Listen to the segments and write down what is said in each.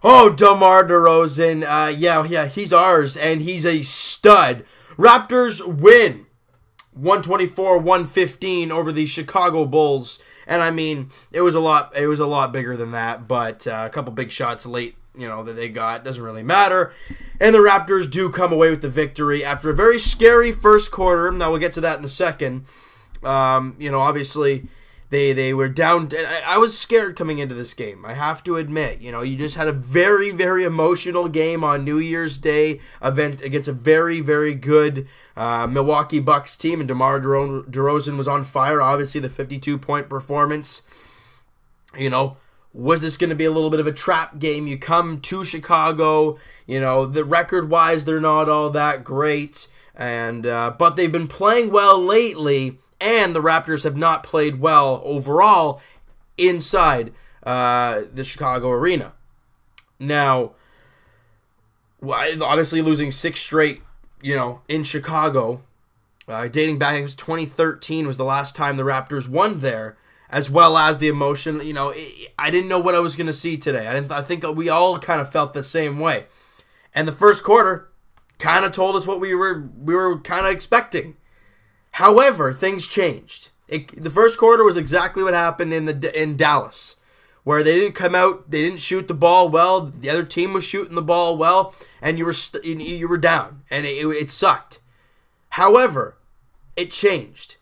Oh, DeMar DeRozan, yeah, he's ours, and he's a stud. Raptors win 124-115 over the Chicago Bulls, and I mean, it was a lot bigger than that, but a couple big shots late, that they got, doesn't really matter. And the Raptors do come away with the victory after a very scary first quarter. Now we'll get to that in a second. Obviously they were down. I was scared coming into this game, I have to admit. You just had a very, very emotional game on New Year's Day event against a very, very good Milwaukee Bucks team, and DeMar DeRozan was on fire. Obviously, the 52-point performance. Was this going to be a little bit of a trap game? You come to Chicago, the record-wise, they're not all that great, and but they've been playing well lately, and the Raptors have not played well overall inside the Chicago arena. Now, obviously losing 6 straight, in Chicago, dating back, it was 2013 was the last time the Raptors won there, as well as the emotion. I didn't know what I was going to see today. I think we all kind of felt the same way. And the first quarter kind of told us what we were kind of expecting. However, things changed. The first quarter was exactly what happened in Dallas, where they didn't come out, they didn't shoot the ball well. The other team was shooting the ball well, and you were down, and it sucked. However, it changed.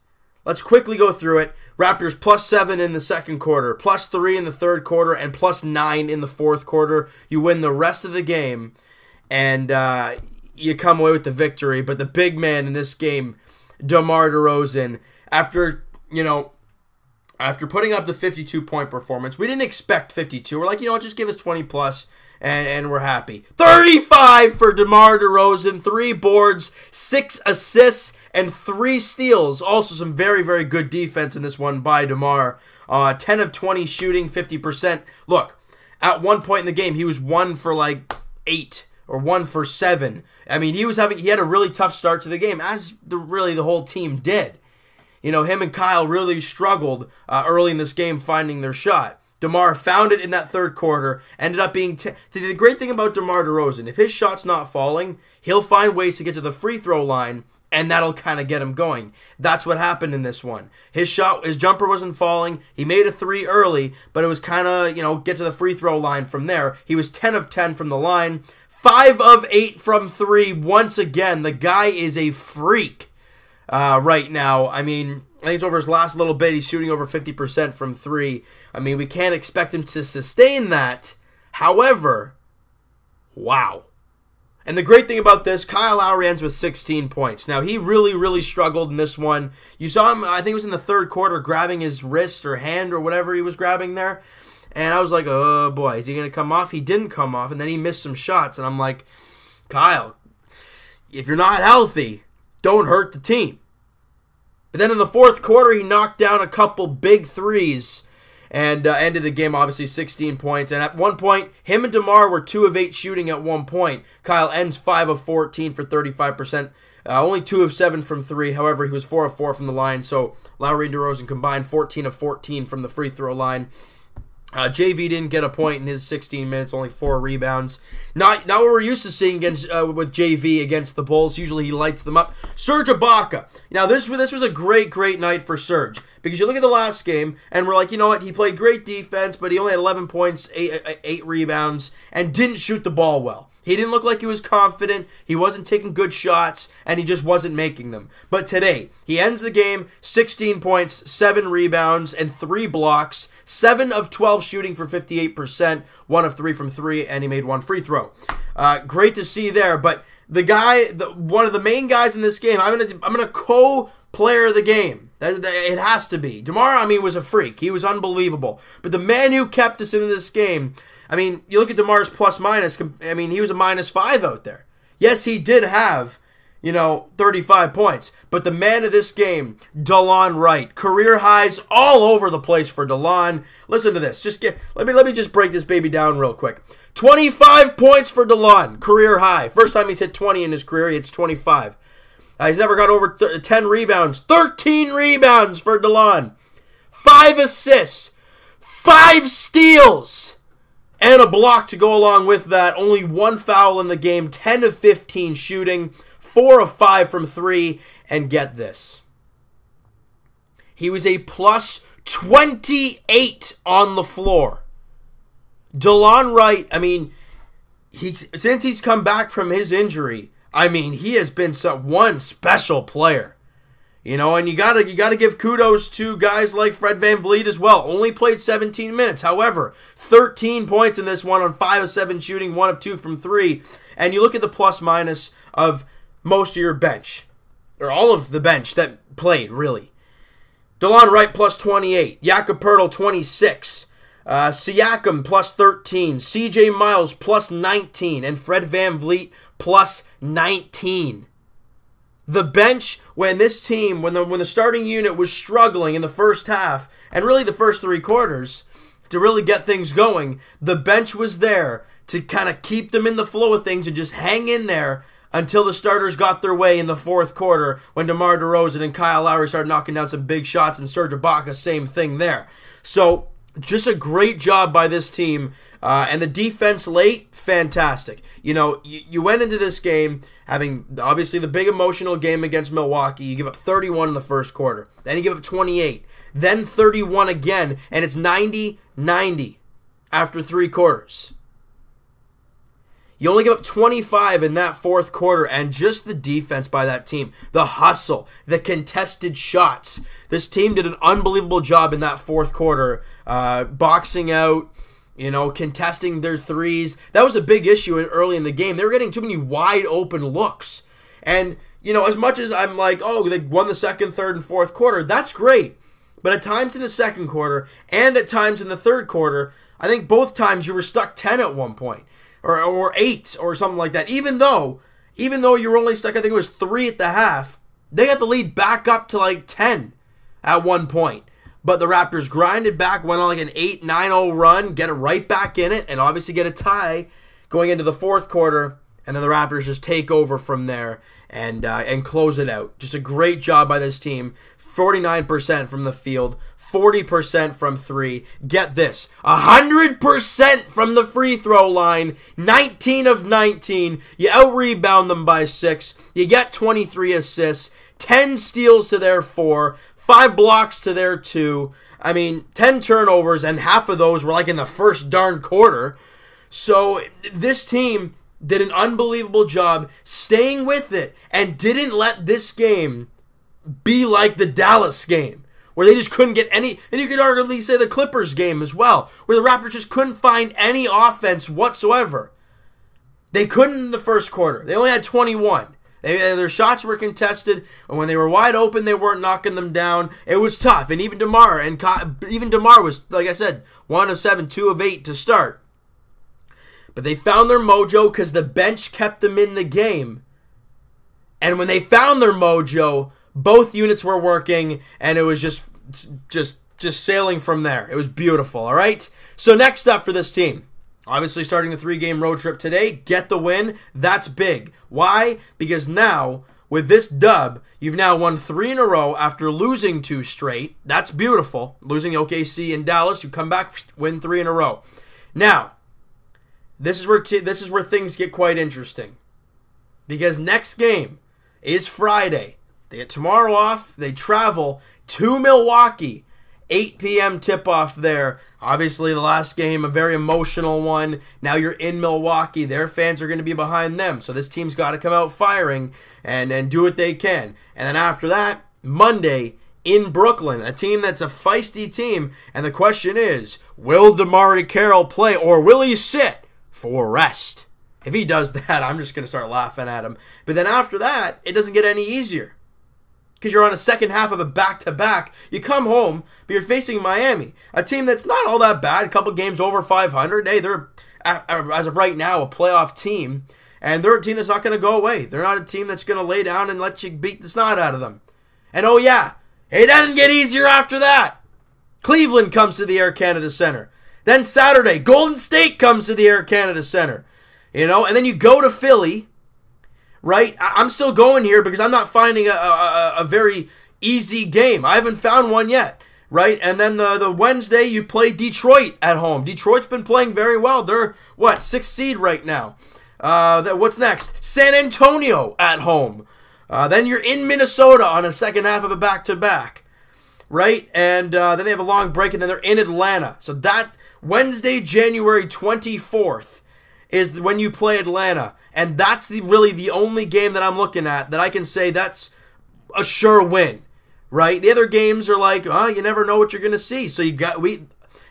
Let's quickly go through it. Raptors +7 in the second quarter, +3 in the third quarter, and +9 in the fourth quarter. You win the rest of the game, and you come away with the victory. But the big man in this game, DeMar DeRozan, after putting up the 52-point performance, we didn't expect 52. We're like, just give us 20+, and we're happy. 35 for DeMar DeRozan, 3 boards, 6 assists, and 3 steals. Also some very, very good defense in this one by DeMar. 10 of 20 shooting, 50%. Look, at one point in the game, he was 1 for 8 or 1 for 7. I mean, he had a really tough start to the game, as the whole team did. Him and Kyle really struggled early in this game finding their shot. DeMar found it in that third quarter, ended up being... The great thing about DeMar DeRozan, if his shot's not falling, he'll find ways to get to the free throw line, and that'll kind of get him going. That's what happened in this one. His jumper wasn't falling. He made a 3 early, but it was kind of, get to the free throw line from there. He was 10 of 10 from the line, 5 of 8 from 3. Once again, the guy is a freak right now. I mean, I think it's over his last little bit. He's shooting over 50% from 3. I mean, we can't expect him to sustain that. However, wow. And the great thing about this, Kyle Lowry ends with 16 points. Now, he really, really struggled in this one. You saw him, I think it was in the third quarter, grabbing his wrist or hand or whatever he was grabbing there. And I was like, oh boy, is he going to come off? He didn't come off, and then he missed some shots. And I'm like, Kyle, if you're not healthy, don't hurt the team. But then in the fourth quarter, he knocked down a couple big threes and ended the game, obviously, 16 points. And at one point, him and DeMar were 2 of 8 shooting at one point. Kyle ends 5 of 14 for 35%. Only 2 of 7 from 3. However, he was 4 of 4 from the line. So Lowry and DeRozan combined 14 of 14 from the free throw line. JV didn't get a point in his 16 minutes, only 4 rebounds. Not what we're used to seeing with JV against the Bulls. Usually he lights them up. Serge Ibaka. Now this was a great night for Serge, because you look at the last game and we're like, you know what? He played great defense, but he only had 11 points, 8 rebounds, and didn't shoot the ball well. He didn't look like he was confident, he wasn't taking good shots, and he just wasn't making them. But today, he ends the game, 16 points, 7 rebounds, and 3 blocks, 7 of 12 shooting for 58%, 1 of 3 from 3, and he made 1 free throw. Great to see there, but the guy, one of the main guys in this game, I'm gonna co-player the game. It has to be. DeMar, was a freak. He was unbelievable. But the man who kept us in this game, you look at DeMar's plus-minus, he was a -5 out there. Yes, he did have, 35 points. But the man of this game, DeLon Wright. Career highs all over the place for DeLon. Listen to this. Let me just break this baby down real quick. 25 points for DeLon, career high. First time he's hit 20 in his career, he hits 25. He's never got over 10 rebounds. 13 rebounds for DeLon. 5 assists. 5 steals. and a block to go along with that. Only one foul in the game, 10 of 15 shooting, 4 of 5 from 3, and get this. He was a plus 28 on the floor. DeLon Wright, I mean, since he's come back from his injury, I mean, he has been one special player. You know, and you gotta give kudos to guys like Fred VanVleet as well. Only played 17 minutes. However, 13 points in this one on 5 of 7 shooting, 1 of 2 from 3. And you look at the plus minus of most of your bench, or all of the bench that played, really. DeLon Wright plus 28, Jakob Poeltl 26, Siakam plus 13, CJ Miles plus 19, and Fred VanVleet plus 19. The bench, when this team, when the starting unit was struggling in the first half, and really the first 3 quarters, to really get things going, the bench was there to kind of keep them in the flow of things and just hang in there until the starters got their way in the fourth quarter when DeMar DeRozan and Kyle Lowry started knocking down some big shots, and Serge Ibaka, same thing there. So, just a great job by this team. And the defense late, fantastic. You know, you went into this game having, obviously, the big emotional game against Milwaukee. You give up 31 in the first quarter. Then you give up 28. Then 31 again. And it's 90-90 after 3 quarters. You only give up 25 in that fourth quarter, and just the defense by that team, the hustle, the contested shots. This team did an unbelievable job in that fourth quarter, boxing out, you know, contesting their threes. That was a big issue early in the game. They were getting too many wide open looks. And, you know, as much as I'm like, oh, they won the second, third, and fourth quarter, that's great. But at times in the second quarter and at times in the third quarter, I think both times you were stuck 10 at one point. Or 8 or something like that. Even though you were only stuck, I think it was 3 at the half, they got the lead back up to like 10 at one point. But the Raptors grinded back, went on like an 8-9-0 run, get it right back in it, and obviously get a tie going into the fourth quarter. And then the Raptors just take over from there and close it out. Just a great job by this team. 49% from the field, 40% from 3. Get this, 100% from the free throw line, 19 of 19. You out-rebound them by 6. You get 23 assists, 10 steals to their 4, 5 blocks to their 2. I mean, 10 turnovers, and half of those were like in the first darn quarter. So this team did an unbelievable job staying with it and didn't let this game be like the Dallas game, where they just couldn't get any, and you could arguably say the Clippers game as well, where the Raptors just couldn't find any offense whatsoever. They couldn't in the first quarter. They only had 21. Their shots were contested, and when they were wide open, they weren't knocking them down. It was tough, and even DeMar was, like I said, 1 of 7, 2 of 8 to start. But they found their mojo because the bench kept them in the game. And when they found their mojo, both units were working, and it was just sailing from there. It was beautiful, all right? So next up for this team, obviously starting the 3-game road trip today, get the win. That's big. Why? Because now, with this dub, you've now won 3 in a row after losing 2 straight. That's beautiful. Losing OKC and Dallas, you come back, win 3 in a row. Now, this is where things get quite interesting. Because next game is Friday. They get tomorrow off. They travel to Milwaukee. 8 p.m. tip-off there. Obviously, the last game, a very emotional one. Now you're in Milwaukee. Their fans are going to be behind them. So this team's got to come out firing and do what they can. And then after that, Monday in Brooklyn, a team that's a feisty team. And the question is, will DeMar Carroll play or will he sit for rest? If he does that, I'm just going to start laughing at him. But then after that, it doesn't get any easier. Because you're on a second half of a back-to-back. You come home, but you're facing Miami, a team that's not all that bad, a couple games over 500. Hey, they're, as of right now, a playoff team, and they're a team that's not going to go away. They're not a team that's going to lay down and let you beat the snot out of them. And oh yeah, it doesn't get easier after that. Cleveland comes to the Air Canada Center. Then Saturday, Golden State comes to the Air Canada Center. You know, and then you go to Philly. Right? I'm still going here because I'm not finding a very easy game. I haven't found one yet. right? And then the Wednesday, you play Detroit at home. Detroit's been playing very well. They're, what, 6th seed right now. What's next? San Antonio at home. Then you're in Minnesota on a second half of a back-to-back, right? And then they have a long break, and then they're in Atlanta. So that Wednesday, January 24th is when you play Atlanta. And that's really the only game that I'm looking at that I can say that's a sure win, right? The other games are like, you never know what you're going to see. So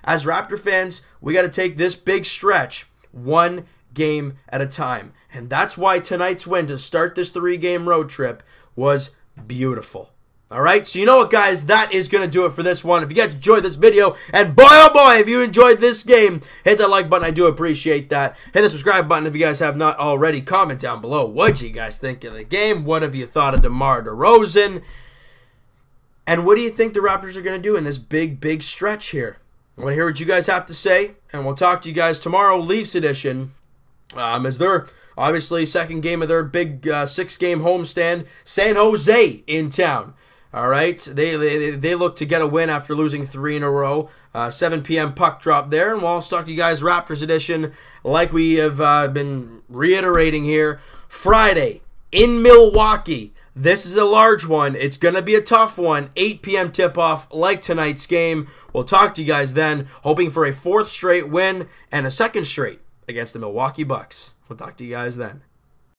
as Raptor fans, we got to take this big stretch one game at a time. And that's why tonight's win to start this 3-game road trip was beautiful. All right, so you know what, guys? That is going to do it for this one. If you guys enjoyed this video, and boy, oh boy, if you enjoyed this game, hit that like button. I do appreciate that. Hit the subscribe button if you guys have not already. Comment down below what you guys think of the game. What have you thought of DeMar DeRozan? And what do you think the Raptors are going to do in this big, big stretch here? I want to hear what you guys have to say, and we'll talk to you guys tomorrow, Leafs edition, as their obviously second game of their big 6-game homestand, San Jose in town. All right, they look to get a win after losing 3 in a row. 7 p.m. puck drop there, and we'll talk to you guys Raptors edition like we have been reiterating here. Friday in Milwaukee. This is a large one. It's going to be a tough one. 8 p.m. tip-off like tonight's game. We'll talk to you guys then, hoping for a 4th straight win and a 2nd straight against the Milwaukee Bucks. We'll talk to you guys then.